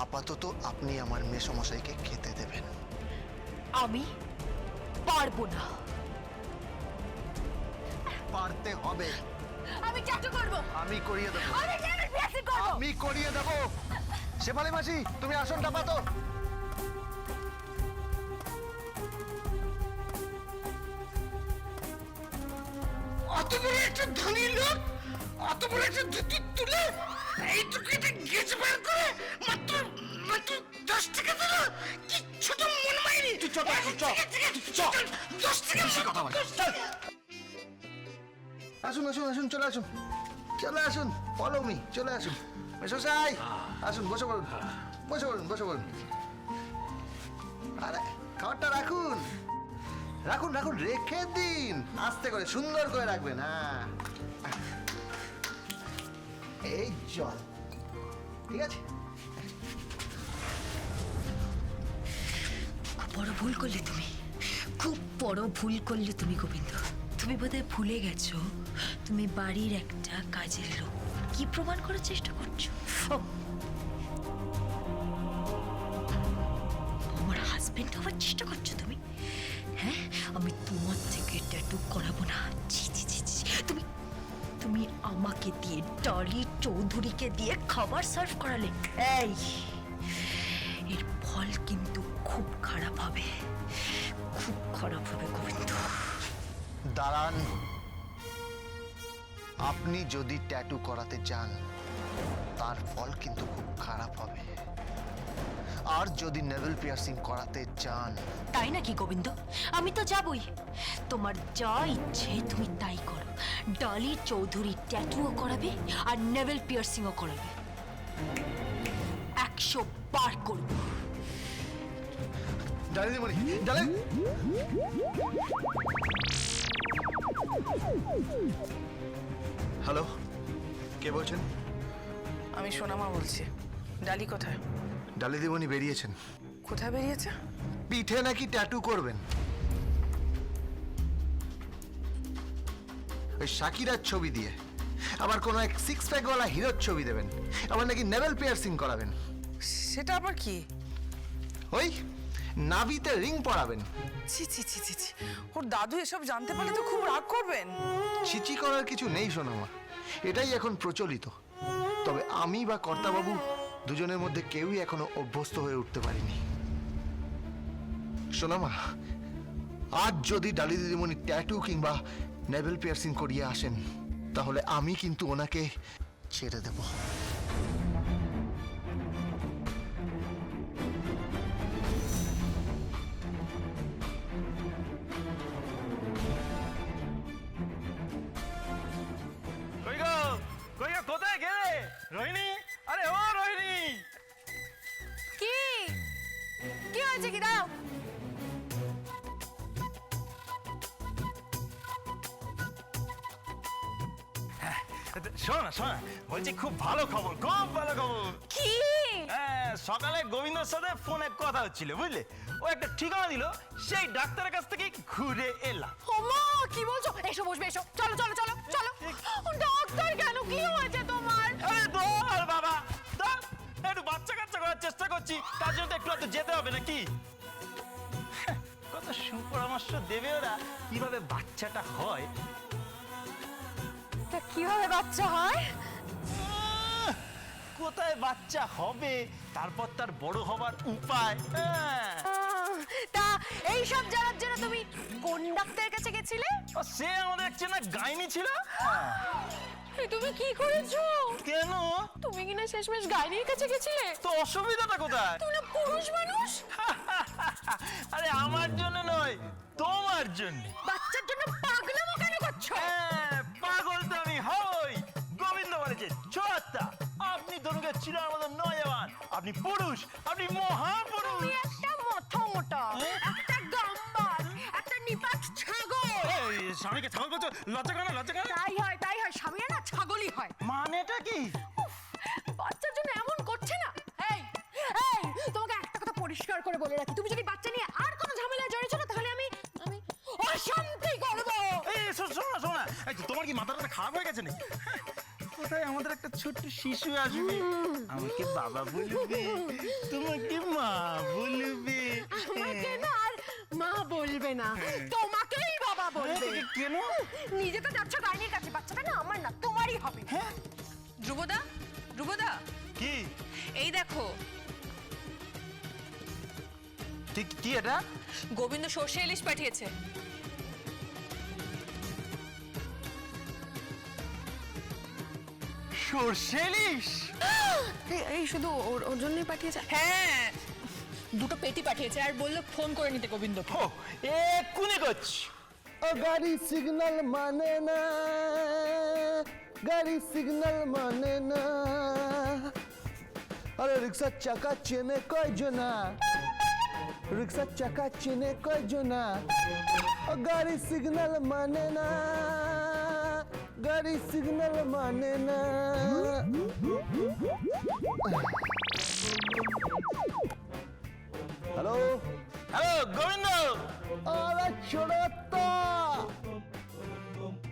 আপাতত আপনি আমার মেসমশাইকে খেতে দেবেন। আমি পারবো না। পারতে হবে। আমি ট্যাটু করব। আমি করিয়ে দেবো। আমি নেভেল পিয়ার্সিং করব। আমি করিয়ে দেবো। শেফালি মাসি, তুমি আসনটা পাতো। অত বড় একটা ধনী লোক অত বড় একটা ধুতি তুলে এইটুকু একটা গেজ বার করে মাত্র মাত্র 10 টাকা দিল। কি ছোট মন মাইরি। তুই চ, 10 টাকা বেশি কথা বল। আসুন আসুন আসুন, চলে আসুন, চলে আসুন, ফলো মি, চলে আসুন। মেসমশাই আসুন, বসে পড়ুন, বসে পড়ুন, বসে পড়ুন। আরে খাবারটা রাখুন, রাখুন রাখুন, রেখে দিন, আস্তে করে সুন্দর করে রাখবেন। হ্যাঁ, এই জল, ঠিক আছে। খুব বড় ভুল করলে তুমি, খুব বড় ভুল করলে তুমি গোবিন্দ। তুমি বোধহয় ভুলে গেছো তুমি বাড়ির একটা কাজের লোক। কি প্রমাণ করার চেষ্টা করছো? আমার হাজবেন্ড হওয়ার চেষ্টা করছো তুমি? হ্যাঁ, আমি তোমার থেকে ট্যাটু করাবো না। ছি ছি ছি ছি। তুমি তুমি আমাকে দিয়ে ডলি চৌধুরীকে দিয়ে খাবার সার্ভ করালে। এই, এর ফল কিন্তু খুব খারাপ হবে, খুব খারাপ হবে গোবিন্দ। দাঁড়ান, আপনি যদি ট্যাটু করাতে চান তার ফল কিন্তু খুব খারাপ হবে। আর যদি নেভেল পিয়ার্সিং করাতে চান। তাই নাকি গোবিন্দ? আমি তো যাবই। তোমার যা ইচ্ছে তুমি তাই করো। ডলি চৌধুরী ট্যাটুও করাবে আর নেভেল পিয়ার্সিংও করাবে। 100 বার করব। ডালি মনি, ডালি। হ্যালো, কে বলছেন? আমি সোনামা বলছি। ডালি কোথায়? ডালি দিমনি বেরিয়েছেন। কোথায় বেরিয়েছে? পিঠে নাকি ট্যাটু করবেন। ওই শাকিরার ছবি দিয়ে আবার কোনো এক 6 প্যাক ওয়ালা হিরোর ছবি দেবেন। আবার নাকি নেভেল পিয়ার্সিং করাবেন। সেটা আবার কি? ওই নাভিতে রিং পরাবেন। ছি ছি ছি ছি ছি। ওর দাদু এসব জানতে পারলে তো খুব রাগ করবেন। ছিচি করার কিছু নেই সোনামা, এটাই এখন প্রচলিত। তবে আমি বা কর্তাবাবু দুজনের মধ্যে কেউই এখনো অভ্যস্ত হয়ে উঠতে পারিনি। সোনামা, আজ যদি ডালি দিদিমণি ট্যাটু কিংবা নেভেল পিয়ার্সিং করিয়ে আসেন তাহলে আমি কিন্তু ওনাকে ছেড়ে দেব। কোথায় গেলে রোহিণী? আরে ও রোহিণী, কি কি হয়েছে? কি দাও? শোনা শোনা, বলছি খুব ভালো খবর, খুব ভালো খবর। কি? হ্যাঁ, সকালে গোবিন্দর সাথে ফোনে কথা হচ্ছিল, বুঝলে? ও একটা ঠিকানা দিল, সেই ডাক্তারের কাছ থেকে ঘুরে এলাম। ওমা, কি বলছো? এসো, বসবে, এসো। চলো চলো চলো চলো। ডাক্তার কেন? কি হয়েছে তোমার? আরে দৌড় বাবা, দৌড়। একটু বাচ্চা কাচ্চা করার চেষ্টা করছি, তার জন্য তো একটু একটু যেতে হবে নাকি? কত সুপরামর্শ দেবে ওরা কিভাবে বাচ্চাটা হয়। তা কিভাবে বাচ্চা হয়? কোথায় বাচ্চা হবে, তারপর তার বড় হবার উপায়। তা এই সব জানার জন্য তুমি কোন ডাক্তারের কাছে গেছিলে? সে আমাদের এক চেনা গাইনি ছিল। তুমি কি করেছো? কেন? তুমি কিনা শেষমেশ গাইনির কাছে গেছিলে? তো অসুবিধাটা কোথায়? তুমি না পুরুষ মানুষ। আরে আমার জন্য নয়, তোমার জন্য। বাচ্চার জন্য পাগলামো কেন করছো? পাগল তো আমি হই। গোবিন্দ বলেছে ছোট্টা, আপনি ধনুকে চিরার মতো নয়বান, আপনি পুরুষ, আপনি মহাপুরুষ। তুমি একটা মাথা মোটা, একটা গাম্বাস, একটা নিপাট ছাগল। এই স্বামীকে ছাগল বলছো? লজ্জা করে না, লজ্জা করে না? তাই হয়, তাই হয়। স্বামীরা না ছাগলই হয়। মানেটা কি? বাচ্চার জন্য এমন করছে না। এই এই, তোমাকে একটা কথা পরিষ্কার করে বলে রাখি, তুমি যদি বাচ্চা নিয়ে আর কোনো ঝামেলায় জড়িয়েছো না তাহলে আমি আমি অশান্তি করব। এই শোনা শোনা, এই তোমার কি মাথাটা খারাপ হয়ে গেছে নাকি? কোথায় আমাদের একটা ছোট্ট শিশু আসবে, আমাকে বাবা বলবে। কেন? নিজে তো যাচ্ছ গাইনির কাছে, বাচ্চাটা না আমার না, তোমারই হবে। হ্যাঁ ধ্রুবদা, ধ্রুবদা, কি এই দেখো ঠিক কি এটা? গোবিন্দ সর্ষে ইলিশ পাঠিয়েছে। সর্ষে ইলিশ? এই শুধু ওর জন্যই পাঠিয়েছে? হ্যাঁ, দুটো পেটি পাঠিয়েছে আর বললো ফোন করে নিতে গোবিন্দ। ও এক্ষুনি করছি। ও গাড়ি সিগন্যাল মানে না, গাড়ি সিগন্যাল মানে না। আরে রিক্সার চাকা চেনে কয়জনা, রিক্সার চাকা চেনে কয়জনা। ও গাড়ি সিগন্যাল মানে না, গাড়ি সিগন্যাল মানে না। হ্যালো হ্যালো গোবিন্দ, আরে ছোড়াত্তা,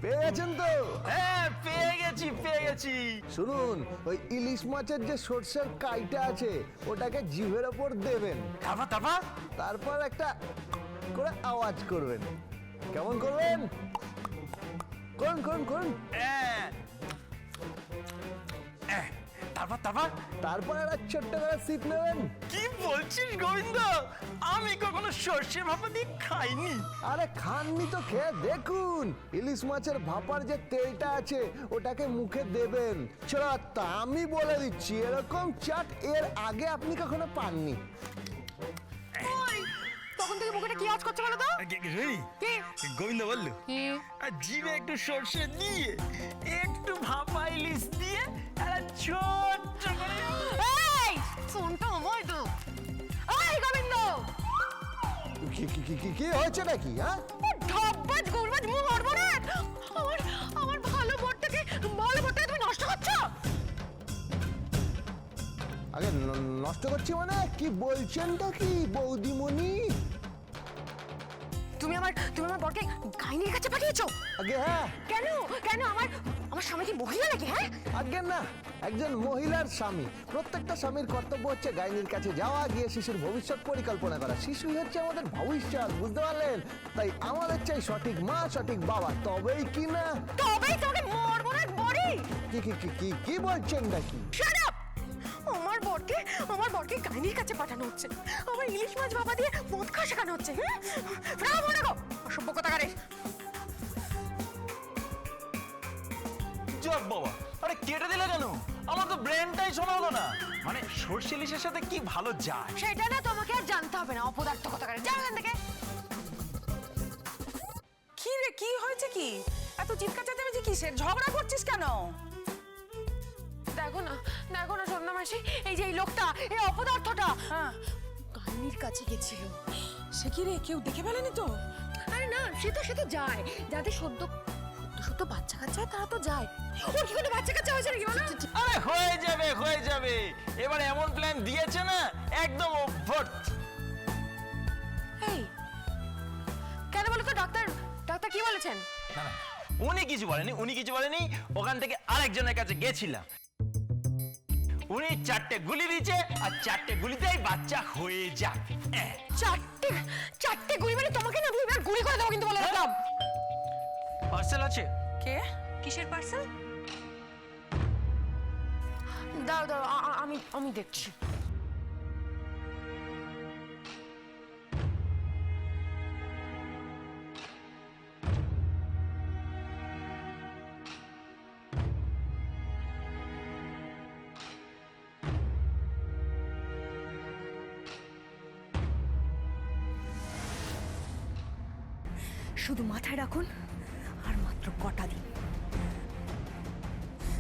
পেয়ে গেছেন তো? হ্যাঁ পেয়ে গেছি। শুনুন, ওই ইলিশ মাছের যে সর্ষের কাইটা আছে ওটাকে জিভের ওপর দেবেন, তারপর তারপর একটা করে আওয়াজ করবেন। কেমন করবেন? করুন করুন করুন। তারপর তারপর একটা ছোট্ট করে সিপ নেবেন। কি বলছিস গোবিন্দ? আমি কখনো সর্ষে ভাপা দিয়ে খাইনি। আরে খাননি তো খেয়ে দেখুন, ইলিশ মাছের ভাপার যে তেলটা আছে ওটাকে মুখে দেবেন। ছোড়াত্তা, আমি বলে দিচ্ছি, এরকম চাট এর আগে আপনি কখনো পাননি। তখন থেকে মুখটা কি আওয়াজ করছে বলো তো? কি? গোবিন্দ বললো জিভে একটু সর্ষে দিয়ে একটু ভাপা ইলিশ দিয়ে একটা ছোট্ট করে। এই ফোনটা আমার তো। এই গোবিন্দ, কি হয়েছে নাকি? হ্যাঁ, ঢপবাজ গুরবাজ মুখ মারবো না। আমার ভালো বরটাকে তুমি নষ্ট করছো। আগে নষ্ট করছি মানে কি বলছেনটা কি বৌদিমণি? তুমি আমার বরকে গাইনির কাছে পাঠিয়েছো? আগে হ্যাঁ। কেন কেন আমার স্বামী কি মহিলা নাকি? হ্যাঁ, আগে না, একজন মহিলার স্বামী। প্রত্যেকটা স্বামীর কর্তব্য হচ্ছে গাইনির কাছে যাওয়া, গিয়ে শিশুর ভবিষ্যৎ পরিকল্পনা করা। শিশুই হচ্ছে আমাদের ভবিষ্যৎ, বুঝতে পারলেন? তাই আমাদের চাই সঠিক মা, সঠিক বাবা, তবেই কি না? তবেই তোকে মারবো না বড়ি। কি বলছেন নাকি? Shut up! আমার বরকে গাইনির কাছে পাঠানো হচ্ছে, আমার ইলিশ মাছ বাবা দিয়ে মদ খাওয়া শেখানো হচ্ছে। ব্রাভো না গো, অসভ্য কথাকারে। যাক বাবা, আরে কেটে দিলে কেন? আমার তো ব্রেনটাই শোনা হলো না। মানে সর্ষে ইলিশের সাথে কি ভালো যায়? সেটা না তোমাকে আর জানতে হবে না, অপদার্থ কথাকারে। যাও এখান থেকে। কি রে, কি হয়েছে? কি এত চিৎকার চেঁচামেচি কিসের? ঝগড়া করছিস কেন? দেখো না সন্ধ্যা মাসি, এই যে এই লোকটা, এই অপদার্থটা গাইনির কাছে গেছিল। সে কি রে, কেউ দেখে ফেলেনি তো? আরে না, সে তো যায়, যাদের সদ্য বাচ্চা কাচ্চা হয় তারা তো যায়। ওর কি কোনো বাচ্চা কাচ্চা হয়েছে নাকি? বলো। আরে হয়ে যাবে। এবার এমন প্ল্যান দিয়েছে না, একদম ওভার। এই কেন বলো তো? ডাক্তার কি বলেছেন? না উনি কিছু বলেনি। ওখান থেকে আরেকজনের কাছে গেছিলাম, উনি 4টে গুলি দিয়েছে, আর 4টে গুলিতেই বাচ্চা হয়ে যাবে। চারটে গুলি মানে তোমাকে না আমি গুলি করে দেবো কিন্তু, বলে রাখলাম। পার্সেল আছে? কে? কিসের পার্সেল? দাও আমি দেখছি। শুধু মাথায় রাখুন, আর মাত্র কটা দিন,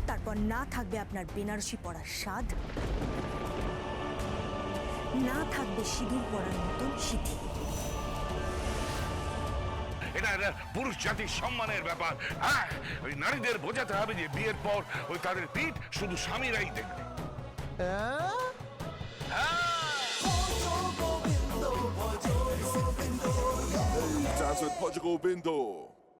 তারপর না থাকবে আপনার বেনারসি পরার স্বাদ, না থাকবে সিঁদুর পরার মতন স্মৃতি। এটা পুরুষ জাতির সম্মানের ব্যাপার। হ্যাঁ, ওই নারীদের বোঝাতে হবে যে বিয়ের পর ওই তাদের পিঠ শুধু স্বামীরাই দেখবে। হ্যাঁ, That's with Portugal Bindo.